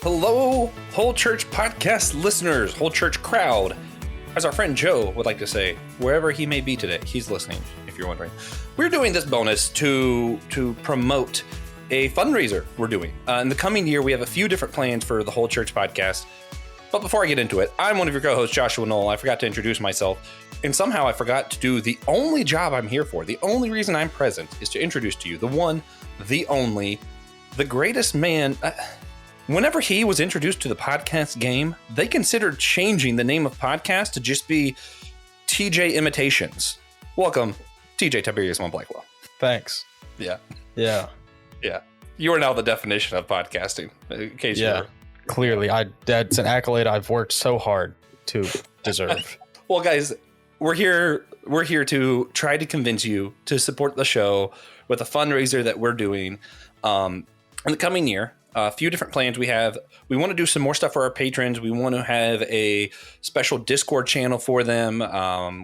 Hello, Whole Church Podcast listeners, Whole Church crowd. As our friend Joe would like to say, wherever he may be today, he's listening, if you're wondering. We're doing this bonus to promote a fundraiser we're doing. In the coming year, we have a few different plans for the Whole Church Podcast. But before I get into it, I'm one of your co-hosts, Joshua Knoll. I forgot to introduce myself, and somehow I forgot to do the only job I'm here for. The only reason I'm present is to introduce to you the one, the only, the greatest man. Whenever he was introduced to the podcast game, they considered changing the name of podcast to just be TJ Imitations. Welcome, TJ Tiberius Von Blackwell. Thanks. Yeah. You are now the definition of podcasting. In case you were. Clearly, that's an accolade I've worked so hard to deserve. Well, guys, we're here to try to convince you to support the show with a fundraiser that we're doing in the coming year. A few different plans we have. We want to do some more stuff for our patrons. We want to have a special Discord channel for them.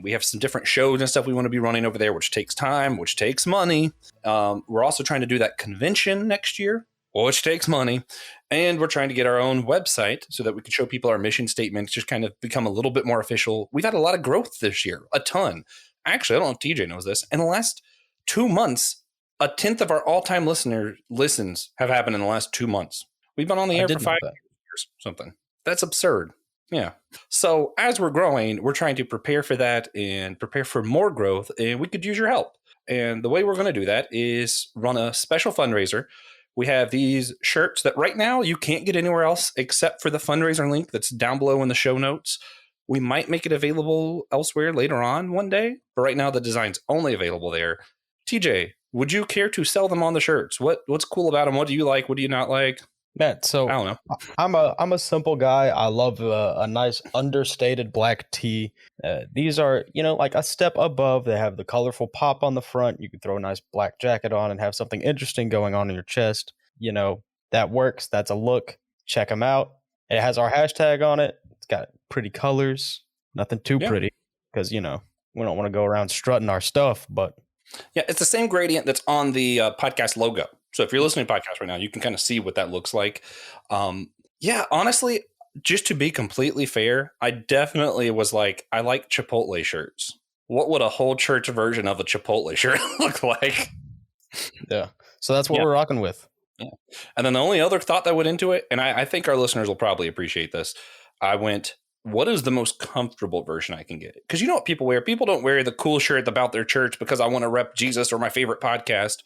We have some different shows and stuff we want to be running over there, which takes time, which takes money. We're also trying to do that convention next year, which takes money. And we're trying to get our own website so that we can show people our mission statement, just kind of become a little bit more official. We've had a lot of growth this year, a ton. Actually, I don't know if TJ knows this. In the last 2 months, a tenth of our all-time listens have happened in the last 2 months. We've been on the air for 5 years, something. That's absurd. Yeah. So as we're growing, we're trying to prepare for that and prepare for more growth, and we could use your help. And the way we're going to do that is run a special fundraiser. We have these shirts that right now you can't get anywhere else except for the fundraiser link that's down below in the show notes. We might make it available elsewhere later on one day, but right now the design's only available there. TJ, would you care to sell them on the shirts? What's cool about them? What do you like? What do you not like? Matt, so I don't know. I'm a simple guy. I love a nice understated black tee. These are, like a step above. They have the colorful pop on the front. You can throw a nice black jacket on and have something interesting going on in your chest. That works. That's a look. Check them out. It has our hashtag on it. It's got pretty colors. Nothing too pretty because, we don't want to go around strutting our stuff, but. Yeah, it's the same gradient that's on the podcast logo. So if you're listening to podcast right now, you can kind of see what that looks like. Honestly, just to be completely fair, I definitely was like, I like Chipotle shirts. What would a whole church version of a Chipotle shirt look like? Yeah. So that's what we're rocking with. Yeah. And then the only other thought that went into it, and I think our listeners will probably appreciate this, I went, what is the most comfortable version I can get? Because you know what people wear? People don't wear the cool shirt about their church because I want to rep Jesus or my favorite podcast.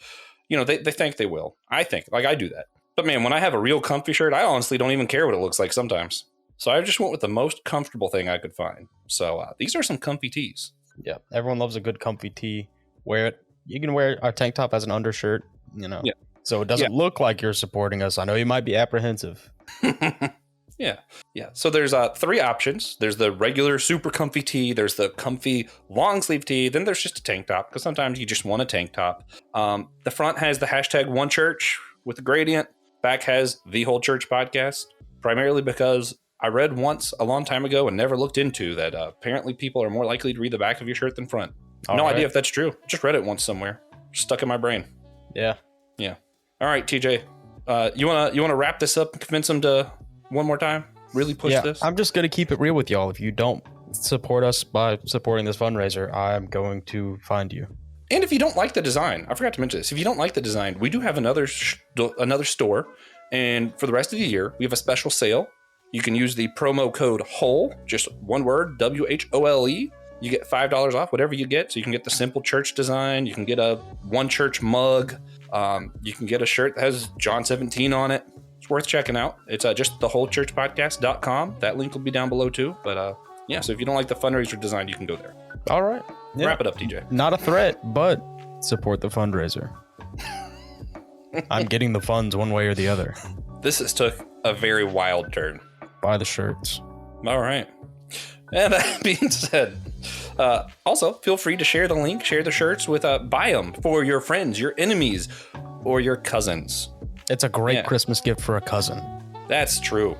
They think they will. I think, I do that. But man, when I have a real comfy shirt, I honestly don't even care what it looks like sometimes. So I just went with the most comfortable thing I could find. So these are some comfy tees. Yeah, everyone loves a good comfy tee. Wear it. You can wear our tank top as an undershirt, Yeah. So it doesn't look like you're supporting us. I know you might be apprehensive. Yeah. So there's 3 options. There's the regular super comfy tee. There's the comfy long sleeve tee. Then there's just a tank top because sometimes you just want a tank top. The front has the hashtag OneChurch with the gradient. Back has the Whole Church Podcast, primarily because I read once a long time ago and never looked into that. Apparently people are more likely to read the back of your shirt than front. No idea if that's true. Just read it once somewhere. Stuck in my brain. Yeah. All right, TJ. You wanna wrap this up and convince them to one more time? Really push this? I'm just going to keep it real with y'all. If you don't support us by supporting this fundraiser, I'm going to find you. And if you don't like the design, I forgot to mention this. If you don't like the design, we do have another store. And for the rest of the year, we have a special sale. You can use the promo code WHOLE, just one word, WHOLE. You get $5 off whatever you get. So you can get the simple church design. You can get a One Church mug. You can get a shirt that has John 17 on it. It's worth checking out. It's just thewholechurchpodcast.com. That link will be down below too. But so if you don't like the fundraiser design, you can go there. All right. Yeah. Wrap it up, TJ. Not a threat, but support the fundraiser. I'm getting the funds one way or the other. This has took a very wild turn. Buy the shirts. All right. And that being said, also feel free to share the link, share the shirts with buy them for your friends, your enemies, or your cousins. It's a great Christmas gift for a cousin. That's true.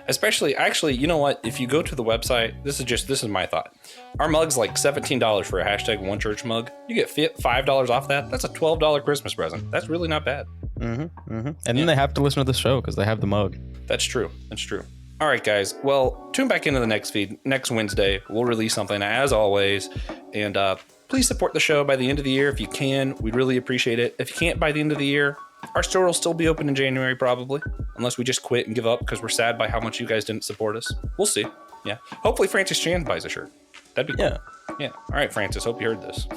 Especially, actually, you know what? If you go to the website, this is my thought. Our mug's like $17 for a hashtag OneChurch mug. You get $5 off that. That's a $12 Christmas present. That's really not bad. And then they have to listen to the show because they have the mug. That's true. That's true. All right, guys. Well, tune back into the next feed. Next Wednesday, we'll release something as always. And please support the show by the end of the year if you can. We'd really appreciate it. If you can't by the end of the year, our store will still be open in January probably, unless we just quit and give up because we're sad by how much you guys didn't support us. We'll see. Yeah. Hopefully Francis Chan buys a shirt. That'd be cool. Yeah. All right, Francis. Hope you heard this.